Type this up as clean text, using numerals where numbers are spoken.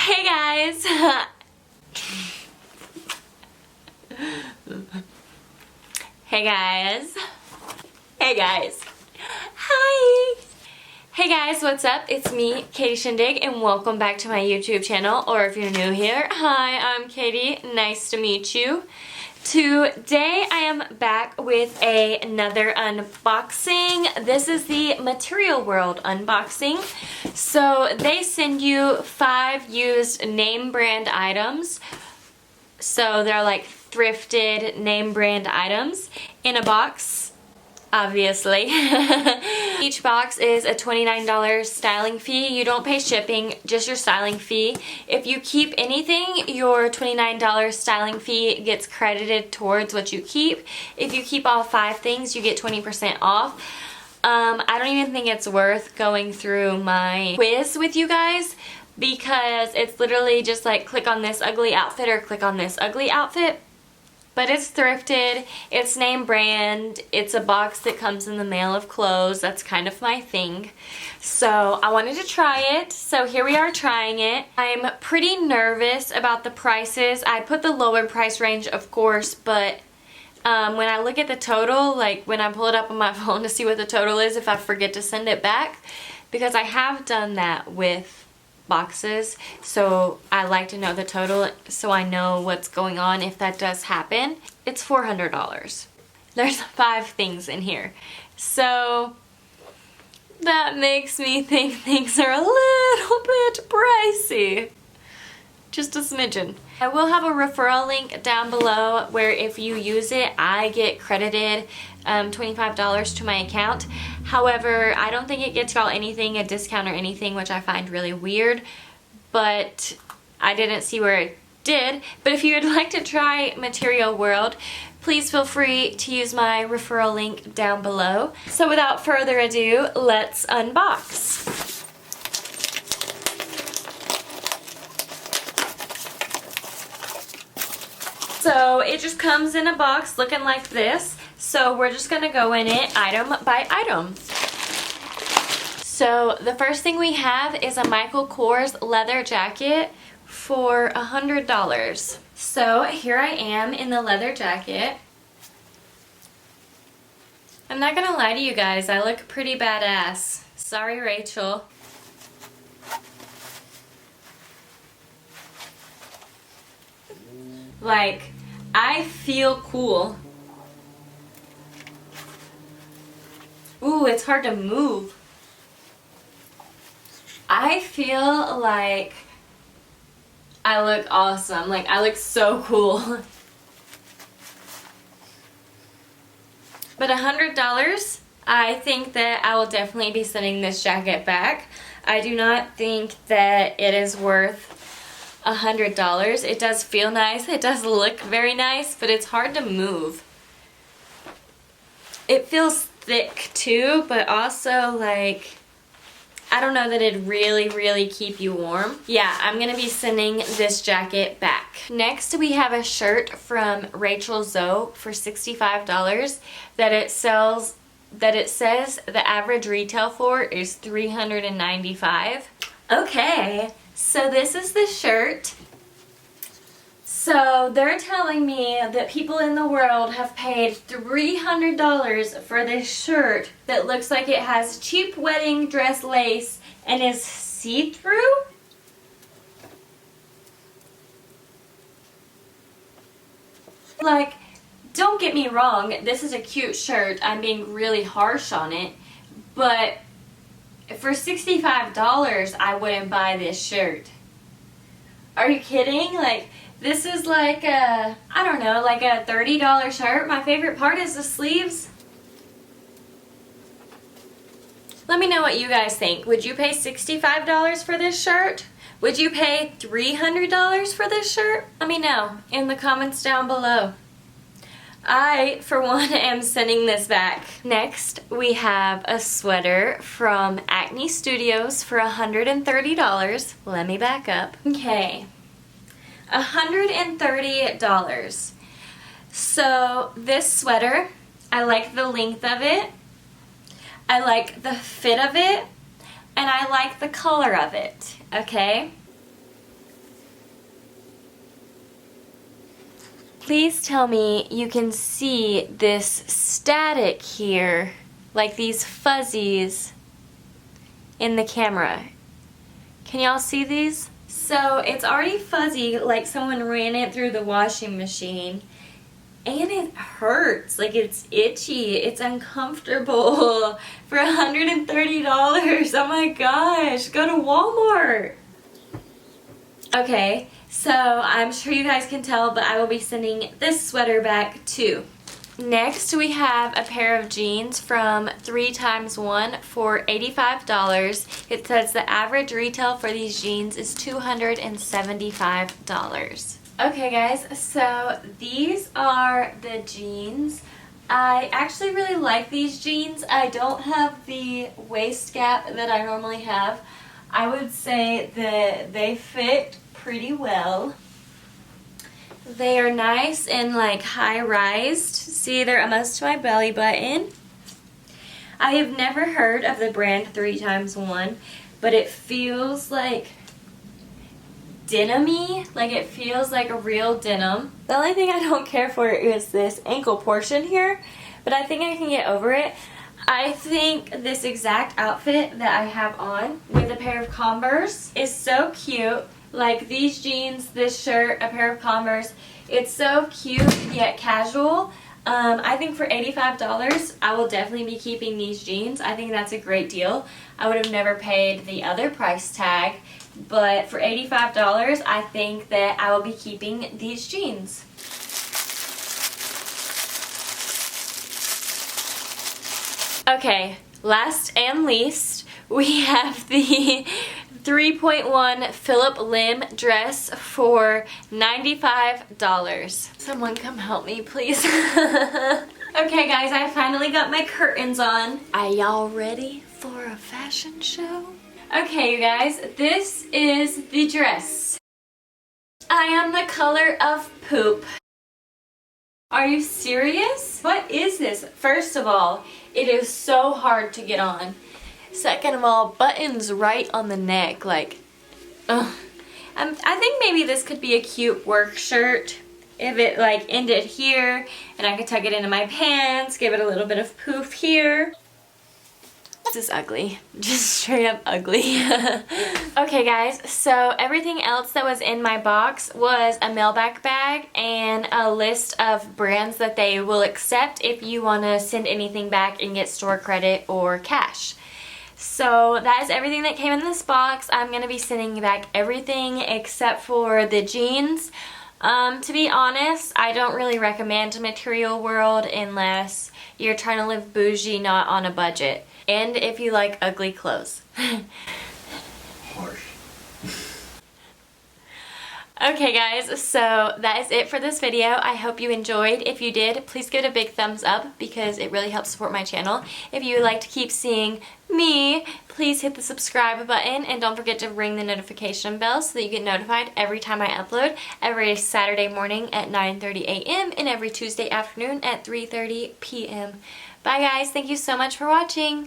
Hey guys! Hey guys. Hey guys. Hi! Hey guys, what's up? It's me, Katie Shindig, and welcome back to my YouTube channel, or if you're new here, hi, I'm Katie. Nice to meet you. Today I am back with another unboxing. This is the Material World unboxing. So they send you 5 used name brand items. So they're like thrifted name brand items in a box, obviously. Each box is a $29 styling fee. You don't pay shipping, just your styling fee. If you keep anything, your $29 styling fee gets credited towards what you keep. If you keep all 5 things, you get 20% off. I don't even think it's worth going through my quiz with you guys because it's literally just like click on this ugly outfit or click on this ugly outfit. But it's thrifted, it's name brand, it's a box that comes in the mail of clothes. That's kind of my thing. So I wanted to try it, so here we are trying it. I'm pretty nervous about the prices. I put the lower price range, of course, but when I look at the total, like when I pull it up on my phone to see what the total is, if I forget to send it back, because I have done that with boxes, so I like to know the total so I know what's going on if that does happen. It's $400. There's 5 things in here, so that makes me think things are a little bit pricey. Just a smidgen. I will have a referral link down below where if you use it, I get credited $25 to my account. However, I don't think it gets y'all anything, a discount or anything, which I find really weird, but I didn't see where it did. But if you would like to try Material World, please feel free to use my referral link down below. So without further ado, let's unbox. So it just comes in a box looking like this. So we're just gonna go in it item by item. So the first thing we have is a Michael Kors leather jacket for $100. So here I am in the leather jacket. I'm not gonna lie to you guys, I look pretty badass. Sorry, Rachel. Like, I feel cool. Ooh, it's hard to move. I feel like I look awesome. Like, I look so cool. But $100, I think that I will definitely be sending this jacket back. I do not think that it is worth $100. It does feel nice, it does look very nice, but it's hard to move. It feels thick too, but also like, I don't know that it'd really keep you warm. Yeah, I'm gonna be sending this jacket back. Next we have a shirt from Rachel Zoe for $65 that it says the average retail for is $395. Okay. So this is the shirt. So they're telling me that people in the world have paid $300 for this shirt that looks like it has cheap wedding dress lace and is see-through? Like, don't get me wrong, this is a cute shirt. I'm being really harsh on it, but for $65, I wouldn't buy this shirt. Are you kidding? Like, this is like a, I don't know, like a $30 shirt. My favorite part is the sleeves. Let me know what you guys think. Would you pay $65 for this shirt? Would you pay $300 for this shirt? Let me know in the comments down below. I, for one, am sending this back. Next, we have a sweater from Acne Studios for $130. Let me back up. Okay, $130. So this sweater, I like the length of it, I like the fit of it, and I like the color of it, okay? Please tell me you can see this static here, like these fuzzies in the camera. Can y'all see these? So it's already fuzzy, like someone ran it through the washing machine. And it hurts, like it's itchy, it's uncomfortable for $130. Oh my gosh, go to Walmart. Okay, so I'm sure you guys can tell, but I will be sending this sweater back too. Next we have a pair of jeans from 3x1 for $85. It says the average retail for these jeans is $275. Okay guys, so these are the jeans. I actually really like these jeans. I don't have the waist gap that I normally have. I would say that they fit pretty well. They are nice and like high-rised. See, they're almost to my belly button. I have never heard of the brand 3x1, but it feels like denim-y, like it feels like a real denim. The only thing I don't care for is this ankle portion here, but I think I can get over it. I think this exact outfit that I have on with a pair of Converse is so cute. Like these jeans, this shirt, a pair of Converse, it's so cute yet casual. I think for $85, I will definitely be keeping these jeans. I think that's a great deal. I would have never paid the other price tag, but for $85, I think that I will be keeping these jeans. Okay, last and least, we have the 3.1 Phillip Lim dress for $95. Someone come help me, please. Okay guys, I finally got my curtains on. Are y'all ready for a fashion show? Okay you guys, this is the dress. I am the color of poop. Are you serious? What is this? First of all, it is so hard to get on. Second of all, buttons right on the neck, like, ugh. I think maybe this could be a cute work shirt if it like ended here and I could tuck it into my pants, give it a little bit of poof here. This is ugly. Just straight up ugly. Okay guys, so everything else that was in my box was a mailback bag and a list of brands that they will accept if you want to send anything back and get store credit or cash. So that is everything that came in this box. I'm going to be sending back everything except for the jeans. To be honest, I don't really recommend Material World unless you're trying to live bougie, not on a budget. And if you like ugly clothes. Harsh. Okay guys, so that is it for this video. I hope you enjoyed. If you did, please give it a big thumbs up because it really helps support my channel. If you would like to keep seeing me, please hit the subscribe button and don't forget to ring the notification bell so that you get notified every time I upload, every Saturday morning at 9:30 a.m. and every Tuesday afternoon at 3:30 p.m. Bye guys, thank you so much for watching.